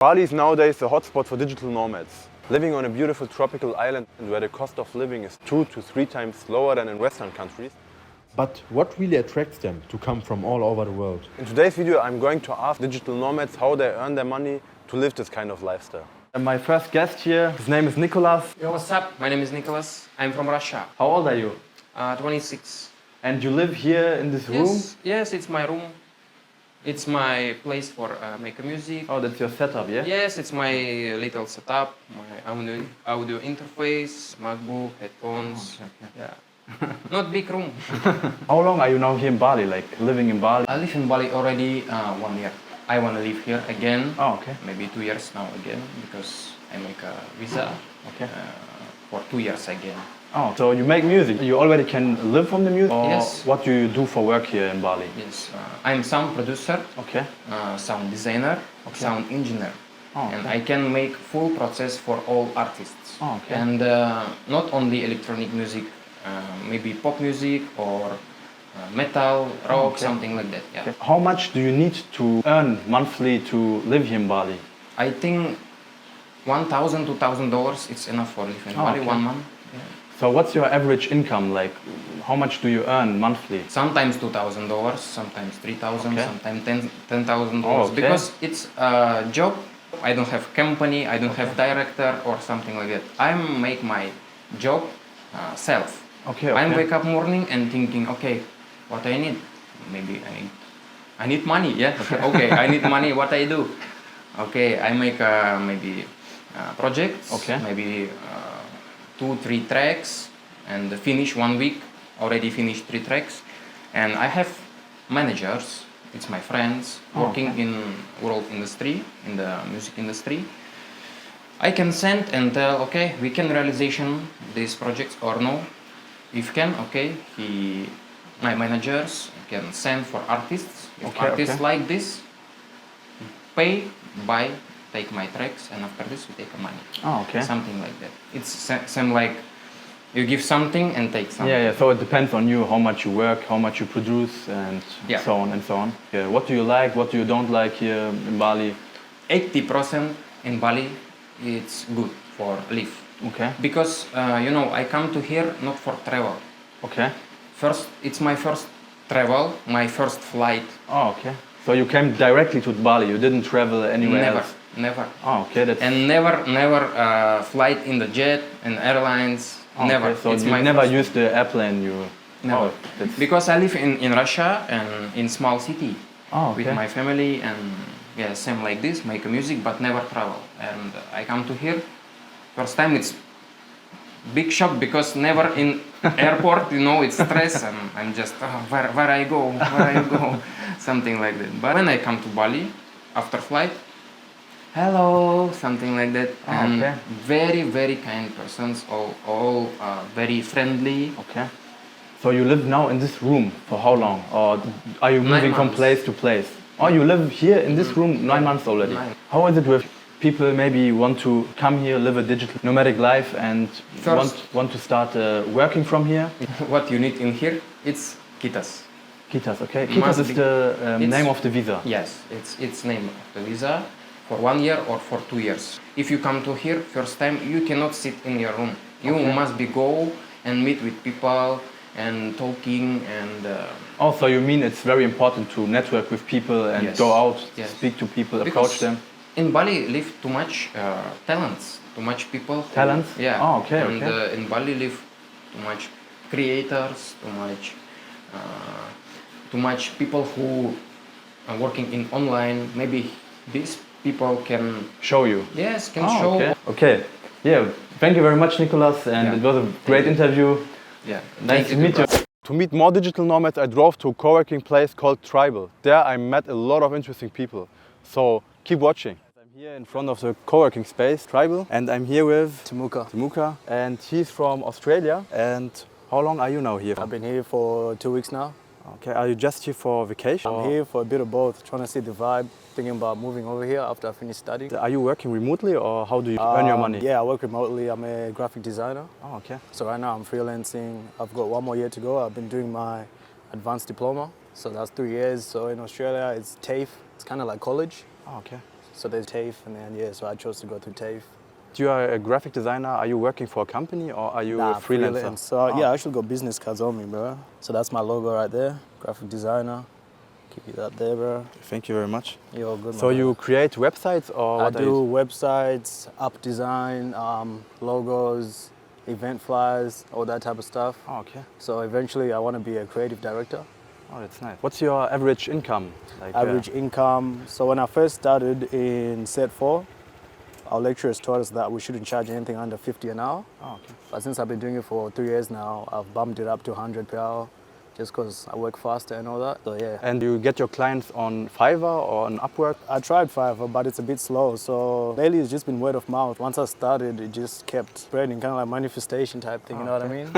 Bali is nowadays a hotspot for digital nomads, living on a beautiful tropical island where the cost of living is 2 to 3 times lower than in Western countries. But what really attracts them to come from all over the world? In today's video, I'm going to ask digital nomads how they earn their money to live this kind of lifestyle. And my first guest here, his name is Nicolas. Yo, what's up? My name is Nicolas. I'm from Russia. How old are you? 26. And you live here in this room? Yes, it's my room. It's my place for make music. Oh, that's your setup, yeah? Yes, it's my little setup, my audio interface, MacBook, headphones. Oh, okay. Yeah. Not big room. How long are you now here in Bali, like living in Bali? I live in Bali already 1 year. I want to live here again. Oh, okay. Maybe 2 years now again because I make a visa. Okay. For 2 years again. Oh, so you make music. You already can live from the music? Or Yes. what do you do for work here in Bali? Yes, I'm sound producer. Okay. Sound designer, sound engineer. Oh, okay. And I can make full process for all artists. Oh, okay. And not only electronic music, maybe pop music or metal, rock, okay. something like that. Yeah. Okay. How much do you need to earn monthly to live here in Bali? I think $1,000 to $2,000 it's enough for living in Bali, okay. 1 month. Yeah. So what's your average income? Like, how much do you earn monthly? Sometimes $2,000, sometimes $3,000, Okay. sometimes $10,000. Oh, okay. Because it's a job. I don't have company, I don't have director or something like that. I make my job self. Okay, I okay. wake up morning and thinking, okay, what I need? Maybe I need money. Yeah. Okay, I need money. What I do? Okay, I make maybe projects. Okay. Maybe 2-3 tracks and finish 1 week. Already finished 3 tracks, and I have managers. It's my friends working okay. in world industry, in the music industry. I can send and tell, okay, we can realization these projects or no. If can, okay, my managers can send for artists. If Okay, artists okay. like this, pay, buy, take my tracks, and after this we take the money. Oh, okay. Something like that. It's same like you give something and take something. Yeah, yeah. So it depends on you how much you work, how much you produce, and Yeah. so on and so on. Yeah. What do you like? What do you don't like here in Bali? 80% in Bali, it's good for live. Okay. Because I come to here not for travel. Okay. It's my first travel, my first flight. Oh, okay. So you came directly to Bali. You didn't travel anywhere Never, else. never. Oh, okay. That's And never flight in the jet and airlines. oh, Never. Okay. So It's you my never first- used the airplane. You Never. Oh, that's... Because I live in Russia and in small city Oh, okay. with my family and yeah, same like this, make music but never travel. And I come to here, first time it's big shock because never in airport, it's stress and I'm just where I go, something like that. But when I come to Bali after flight, hello, something like that, Oh, and okay. very very kind persons, all very friendly. Okay. So you live now in this room for how long? Or are you 9 moving from months. place to place? Oh, you live here in this room 9 months already. 9. How is it with people maybe want to come here, live a digital nomadic life and want to start working from here? What you need in here, it's kitas. Kitas, okay. Must Kitas is be- the it's- name of the visa. Yes, it's name of the visa for 1 year or for 2 years. If you come to here first time, you cannot sit in your room. You Okay. must be go and meet with people and talking and Also, you mean it's very important to network with people and Yes. go out, Yes. speak to people, Because approach them? in Bali live too much talents, too much people. Talents? Yeah. Oh, okay, And okay. In Bali live too much creators, too much people who are working in online. Maybe these people can Show you. can Oh, show. okay. Okay. Yeah. Thank you very much, Nicolas, and Yeah. it was a great interview. Yeah. Nice to meet you. To meet more digital nomads, I drove to a co-working place called Tribal. There I met a lot of interesting people. So keep watching. I'm here in front of the co-working space, Tribal, and I'm here with Tamuka, and he's from Australia. And how long are you now here? I've been here for 2 weeks now. Okay, are you just here for vacation? I'm here for a bit of both, trying to see the vibe, thinking about moving over here after I finish studying. Are you working remotely or how do you earn your money? Yeah, I work remotely. I'm a graphic designer. Oh, okay. So right now I'm freelancing. I've got 1 more year to go. I've been doing my advanced diploma. So that's 3 years. So in Australia, it's TAFE. It's kind of like college. Oh, okay. So there's TAFE, and then yeah, so I chose to go through TAFE. You are a graphic designer. Are you working for a company or are you a freelancer? Freelance. So yeah, I actually got business cards on me, bro. So that's my logo right there, graphic designer. Keep you that there, bro. Thank you very much. You're all good. So you create websites or I what? do websites, app design, logos, event flyers, all that type of stuff. Oh, okay. So eventually, I want to be a creative director. Oh, that's nice. What's your average income? Like, Average income. So when I first started in Set 4, our lecturers taught us that we shouldn't charge anything under 50 an hour. Oh, okay. But since I've been doing it for 3 years now, I've bumped it up to 100 per hour, just because I work faster and all that. So yeah. And you get your clients on Fiverr or on Upwork? I tried Fiverr, but it's a bit slow. So lately it's just been word of mouth. Once I started, it just kept spreading, kind of like manifestation type thing. You know what I mean?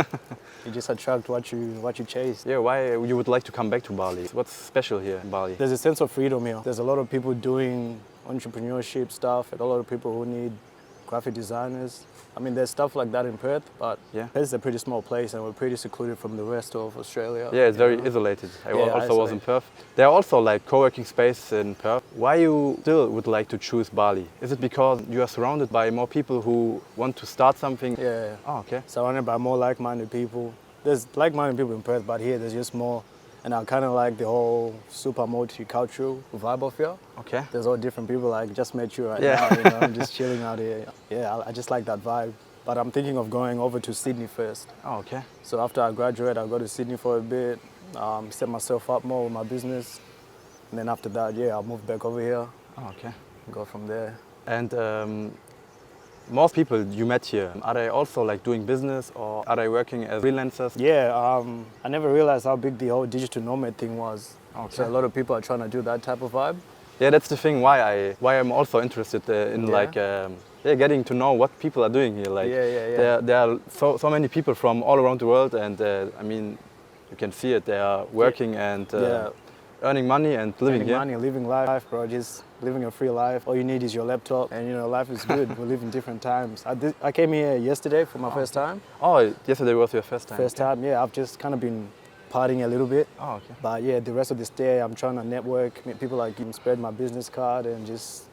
You just attract what you chase. Yeah, why you would like to come back to Bali? What's special here in Bali? There's a sense of freedom here. There's a lot of people doing entrepreneurship stuff, and a lot of people who need graphic designers. I mean, there's stuff like that in Perth, but Yeah. Perth is a pretty small place and we're pretty secluded from the rest of Australia. Yeah, it's very you know? isolated. I Yeah, also was in isolated. Perth. There are also like co-working spaces in Perth. Why you still would like to choose Bali? Is it because you are surrounded by more people who want to start something? Yeah. Oh, okay. Surrounded by more like-minded people. There's like-minded people in Perth, but here there's just more. And I kind of like the whole super multicultural vibe of here. Okay. There's all different people. Like just met you right Yeah. now. You know, I'm just chilling out here. Yeah, I just like that vibe. But I'm thinking of going over to Sydney first. Oh, okay. So after I graduate, I'll go to Sydney for a bit, set myself up more with my business. And then after that, yeah, I'll move back over here Oh, okay. and go from there. And most people you met here, are they also like doing business or are they working as freelancers? Yeah, I never realized how big the whole digital nomad thing was. Okay. So a lot of people are trying to do that type of vibe. Yeah, that's the thing why I'm also interested in Yeah. like getting to know what people are doing here. Like Yeah. there are so many people from all around the world, and I mean, you can see it. They are working and earning money and living Earning here. money, living life, bro. Just living a free life. All you need is your laptop, and you know life is good. We live in different times. I came here yesterday for my first time. Oh, yesterday was your first time. First time, yeah. I've just kind of been partying a little bit. Oh, okay. But yeah, the rest of this day, I'm trying to network, meet people, like even spread my business card, and just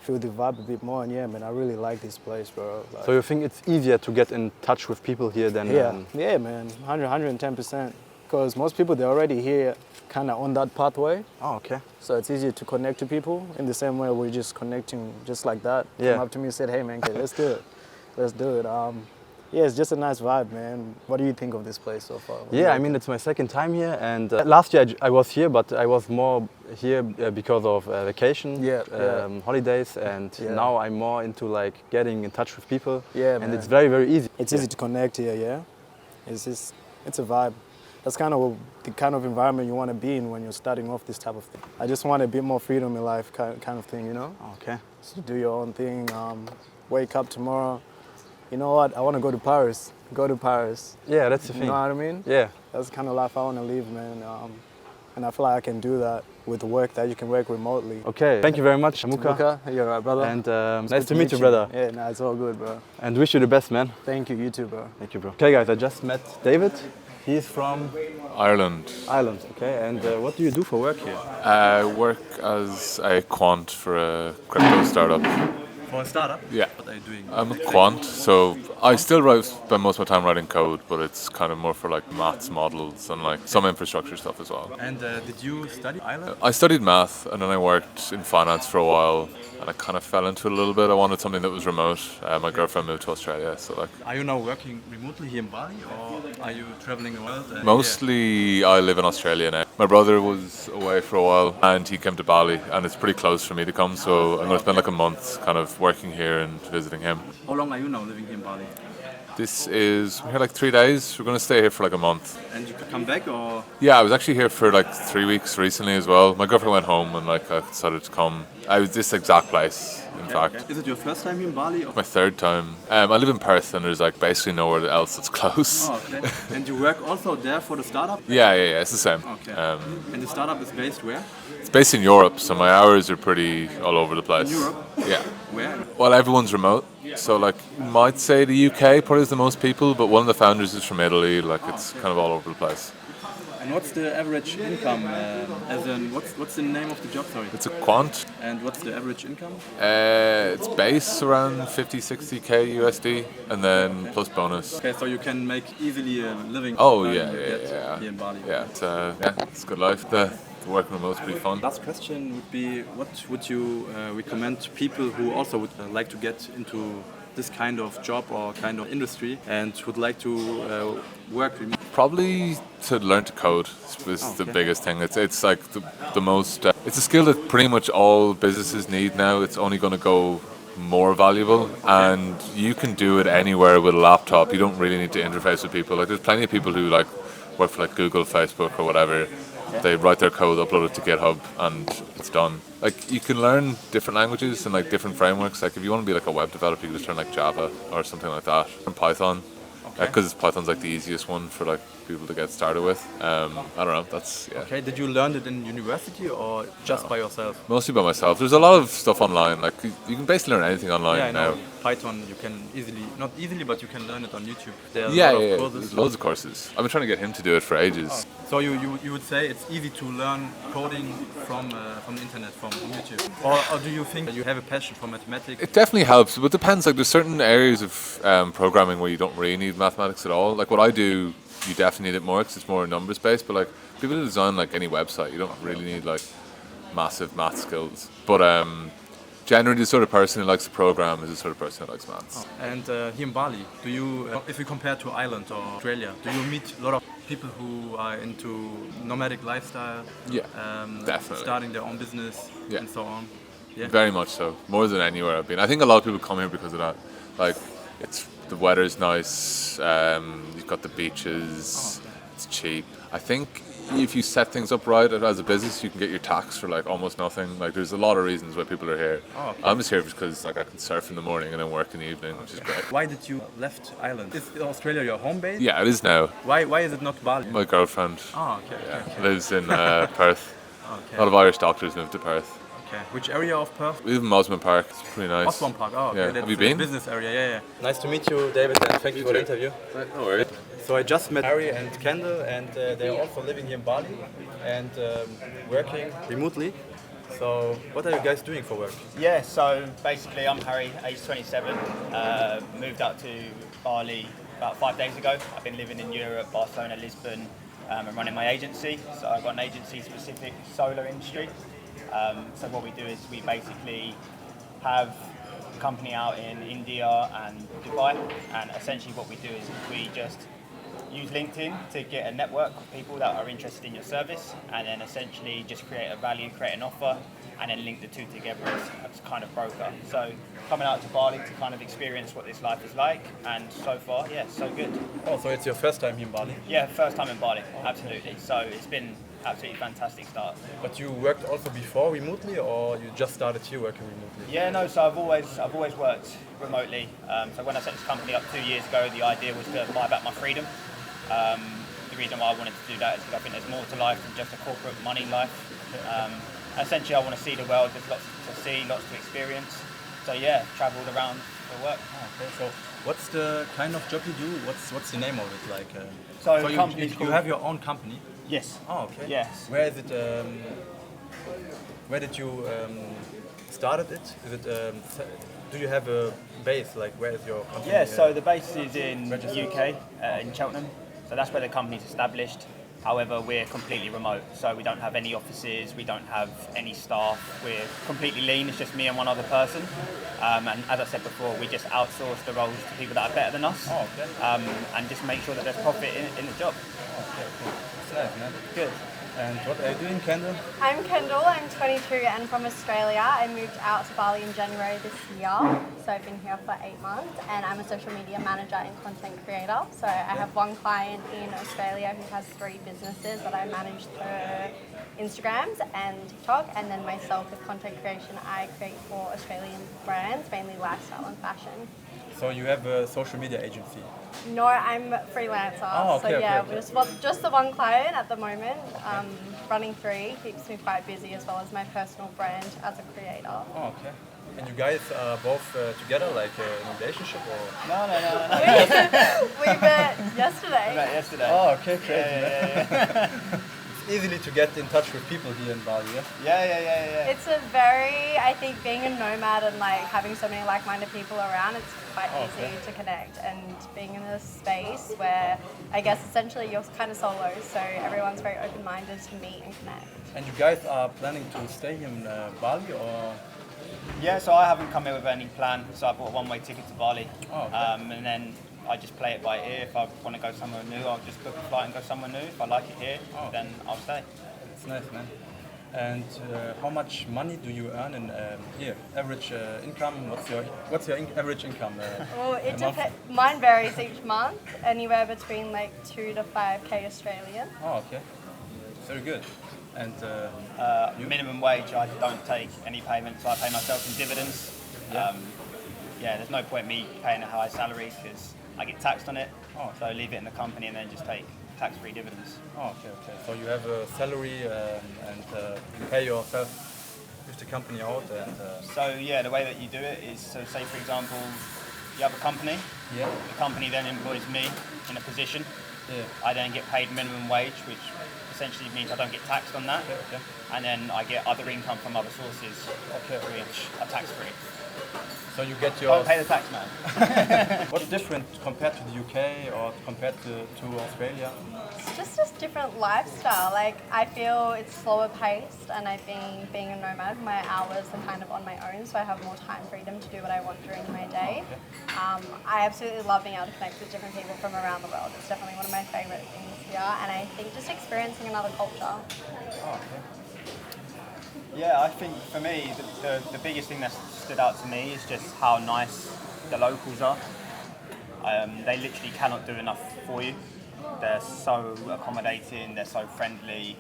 feel the vibe a bit more. And yeah, man, I really like this place, bro. Like, So you think it's easier to get in touch with people here than? yeah, man, 110%. Because most people, they're already here, kind of on that pathway. Oh, okay. So it's easier to connect to people in the same way we're just connecting just like that. Yeah. Came up to me and said, hey man, okay, let's do it. Let's do it. Yeah, it's just a nice vibe, man. What do you think of this place so far? What do you Yeah, I like? mean, it's my second time here, and last year I was here, but I was more here because of vacation, Yeah, holidays, and Yeah. now I'm more into like getting in touch with people. Yeah, and man. it's very, very easy. It's easy to connect here, yeah? It's a vibe. That's kind of the kind of environment you want to be in when you're starting off this type of thing. I just want a bit more freedom in life kind of thing, you know? Okay. So do your own thing, wake up tomorrow. You know what? I want to go to Paris. Go to Paris. Yeah, that's the You thing. know what I mean? Yeah. That's the kind of life I want to live, man. And I feel like I can do that with work that you can work remotely. Okay. Thank you very much, Tamuka. Tamuka, you're right, brother. And It's nice good to meet you, brother. Yeah, nah, it's all good, bro. And wish you the best, man. Thank you, you too, bro. Thank you, bro. Okay, guys, I just met David. He's from Ireland. Ireland. Okay. And what do you do for work here? I work as a quant for a crypto startup. For a startup. Yeah. What are you doing? I'm a quant, so I still spend most of my time writing code, but it's kind of more for like maths models and like some infrastructure stuff as well. And did you study Ireland? I studied math and then I worked in finance for a while and I kind of fell into it a little bit. I wanted something that was remote. My girlfriend moved to Australia, so like Are you now working remotely here in Bali, or are you traveling the world? mostly I live in Australia now. My brother was away for a while and he came to Bali and it's pretty close for me to come, so I'm going to spend like a month kind of working here and visiting him. How long are you now living here in Bali? We're here like 3 days. We're going to stay here for like a month. And you could come back, or? Yeah, I was actually here for like 3 weeks recently as well. My girlfriend went home and like I decided to come. I was this exact place, in fact. Is it your first time here in Bali? Or? My third time. I live in Perth and there's like basically nowhere else that's close. Oh, okay. And you work also there for the startup? Yeah, it's the same. Okay. And the startup is based where? It's based in Europe, so my hours are pretty all over the place. In Europe? Yeah. Where? Well, everyone's remote. So like you might say the UK probably is the most people, but one of the founders is from Italy. Like it's kind of all over the place. And what's the average income? What's the name of the job? Sorry. It's a quant. And what's the average income? It's base around 50, 60k USD, and then plus bonus. Okay, so you can make easily a living. Oh you yeah, get yeah. Here in Bali. Yeah, it's a good life. The working remote's pretty fun. Last question would be: what would you recommend to people who also would like to get into this kind of job or kind of industry and would like to work remote? Probably to learn to code is the biggest thing. It's like the most. It's a skill that pretty much all businesses need now. It's only going to go more valuable, and you can do it anywhere with a laptop. You don't really need to interface with people. Like there's plenty of people who like work for like Google, Facebook, or whatever. They write their code, upload it to GitHub, and it's done. Like you can learn different languages and like different frameworks. Like if you want to be like a web developer, you can just learn like Java or something like that, and Python, because Python's like the easiest one for like people to get started with. I don't know. That's yeah. Okay, did you learn it in university or just by yourself? Mostly by myself. There's a lot of stuff online. Like you can basically learn anything online Yeah, I know. now. Python, you can easily, not easily, but you can learn it on YouTube. There are Yeah, a lot yeah, of yeah. courses. There's loads of courses. I've been trying to get him to do it for ages. So you would say it's easy to learn coding from the internet, from YouTube, or do you think that you have a passion for mathematics? It definitely helps, but it depends. Like there's certain areas of programming where you don't really need mathematics at all. Like what I do, you definitely need it more because it's more numbers based. But like people who design like any website, you don't really need like massive math skills. But generally, the sort of person who likes to program is the sort of person who likes maths. And here in Bali, do you, if you compare to Ireland or Australia, do you meet a lot of people who are into nomadic lifestyle? Yeah, definitely. Starting their own business and so on. Yeah. Very much so. More than anywhere I've been. I think a lot of people come here because of that. Like, the weather's nice. You've got the beaches. It's cheap. I think if you set things up right as a business, you can get your tax for like almost nothing. Like, there's a lot of reasons why people are here. I'm just here because like I can surf in the morning and then work in the evening, which is great. Why did you left Ireland? Is Australia your home base? Yeah, it is now. Why is it not Bali? My girlfriend Okay. lives in Perth. A lot of Irish doctors moved to Perth. Okay. Which area of Perth? We live in Mosman Park. It's pretty nice. Osborne Park. Oh, okay. Yeah. That's Have you been? a business area. Yeah. Nice to meet you, David, and thank you for the interview. No worries. So I just met Harry and Kendal, and they're also living here in Bali and working remotely. So what are you guys doing for work? Yeah, so basically I'm Harry, age 27, moved out to Bali about 5 days ago. I've been living in Europe, Barcelona, Lisbon, and running my agency. So I've got an agency-specific solar industry. So what we do is we basically have a company out in India and Dubai, and essentially what we do is we just use LinkedIn to get a network of people that are interested in your service, and then essentially just create a value, create an offer, and then link the two together as a kind of broker. So coming out to Bali to kind of experience what this life is like, and so far, yeah, so good. Oh, so it's your first time here in Bali? Yeah, first time in Bali, absolutely. So it's been absolutely fantastic start. But you worked also before remotely, or you just started here working remotely? Yeah, no. So I've always worked remotely. So when I set this company up 2 years ago, the idea was to buy back my freedom. The reason why I wanted to do that is because I think there's more to life than just a corporate money life. Essentially, I want to see the world. There's lots to see, lots to experience. So yeah, travelled around for work. Okay. So what's the kind of job you do? What's the name of it? Like. So you have your own company. Yes. Oh, okay. Yes. Where is it? Where did you started it? Is it? Do you have a base? Like, where is your company? Yeah. So the base is in UK, in Cheltenham. So that's where the company's established. However, we're completely remote, so we don't have any offices, we don't have any staff. We're completely lean. It's just me and one other person. And as I said before, we just outsource the roles to people that are better than us. Oh, okay. And just make sure that there's profit in the job. Okay, cool. That's nice, man. Good. And what are you doing, Kendal? I'm Kendal, I'm 22 and from Australia. I moved out to Bali in January this year, so I've been here for 8 months, and I'm a social media manager and content creator. So I have one client in Australia who has 3 businesses that I manage her Instagrams and TikTok, and then myself with content creation I create for Australian brands, mainly lifestyle and fashion. So you have a social media agency? No, I'm a freelancer. Oh, okay, so yeah, okay. just the one client at the moment. Running 3 keeps me quite busy, as well as my personal brand as a creator. Oh, okay. And you guys are both together, like in a relationship, or? No. We met yesterday. We met yesterday. Oh, okay, crazy. Yeah. It's easily to get in touch with people here in Bali, yeah? Yeah. It's a very, I think being a nomad and like having so many like-minded people around, it's quite easy to connect. And being in a space where I guess essentially you're kind of solo, so everyone's very open-minded to meet and connect. And you guys are planning to stay here in Bali, or? Yeah, so I haven't come here with any plan, so I bought a one-way ticket to Bali. Oh, okay. And then I just play it by ear. If I want to go somewhere new, I'll just book a flight and go somewhere new. If I like it here, then I'll stay. It's nice, man. And how much money do you earn in here? Average income? What's your average income? Well, it a month? mine varies each month, anywhere between like 2 to 5k Australian. Oh, okay. Very good. And Minimum wage, I don't take any payments. I pay myself in dividends. There's no point me paying a high salary because I get taxed on it. Oh. So I leave it in the company and then just take tax-free dividends. Oh, okay. So you have a salary and you pay yourself with the company out. And So the way that you do it is, so say for example, you have a company. Yeah. The company then employs me in a position. Yeah. I then get paid minimum wage, which essentially means I don't get taxed on that. Okay. And then I get other income from other sources, which are tax-free. So you get your. Don't pay the tax, man. What's different compared to the UK or compared to Australia? It's just a different lifestyle. Like I feel it's slower paced, and I think being a nomad, my hours are kind of on my own, so I have more time freedom to do what I want during my day. I absolutely love being able to connect with different people from around the world. It's definitely one of my favorite things here, and I think just experiencing another culture. Oh, okay. Yeah, I think for me, the biggest thing that stood out to me is just how nice the locals are. They literally cannot do enough for you. They're so accommodating, they're so friendly,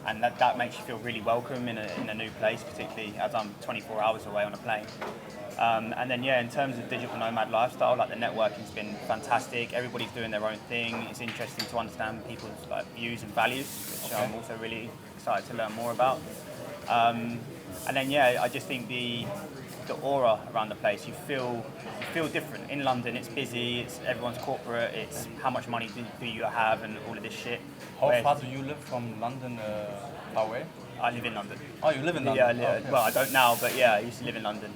and that makes you feel really welcome in a new place, particularly as I'm 24 hours away on a plane. And then in terms of digital nomad lifestyle, like the networking's been fantastic. Everybody's doing their own thing. It's interesting to understand people's views and values, which I'm also really excited to learn more about. And then I just think the aura around the place, you feel different. In London it's busy, it's everyone's corporate, it's how much money do you have and all of this shit. How far do you live from London away? I live in London. Oh, you live in London? Yeah, okay. well I don't now, but I used to live in London.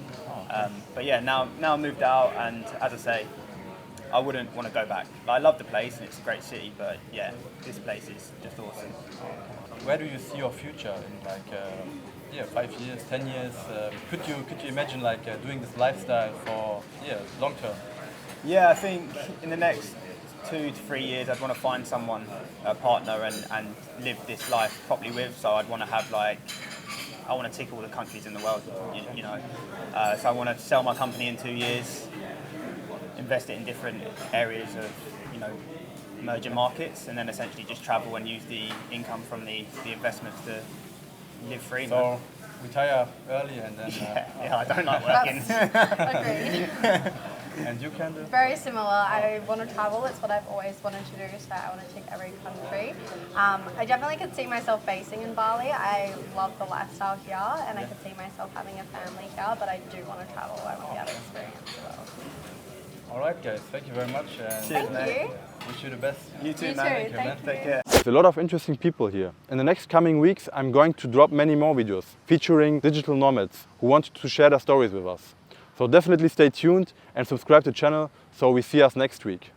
But now I moved out, and as I say, I wouldn't want to go back. I love the place and it's a great city, but this place is just awesome. Where do you see your future in 5 years, 10 years? Could you imagine doing this lifestyle for long term? Yeah, I think in the next 2 to 3 years I'd want to find someone, a partner, and live this life properly with. So I'd want to have I want to tick all the countries in the world, you know. So I want to sell my company in 2 years, invest it in different areas of emerging markets, and then essentially just travel and use the income from the investments to live free. So retire early and then. I don't like working. Agreed. And you can do? Very similar. I want to travel. It's what I've always wanted to do, so I want to tick every country. I definitely could see myself basing in Bali. I love the lifestyle here, and I could see myself having a family here, but I do want to travel. I want to be able to experience the world. All right, guys. Thank you very much. And Thank you. wish you the best. You too, You man. too. Thank you, man. Thank you. Take care. There's a lot of interesting people here. In the next coming weeks, I'm going to drop many more videos featuring digital nomads who want to share their stories with us. So definitely stay tuned and subscribe to the channel so we see us next week.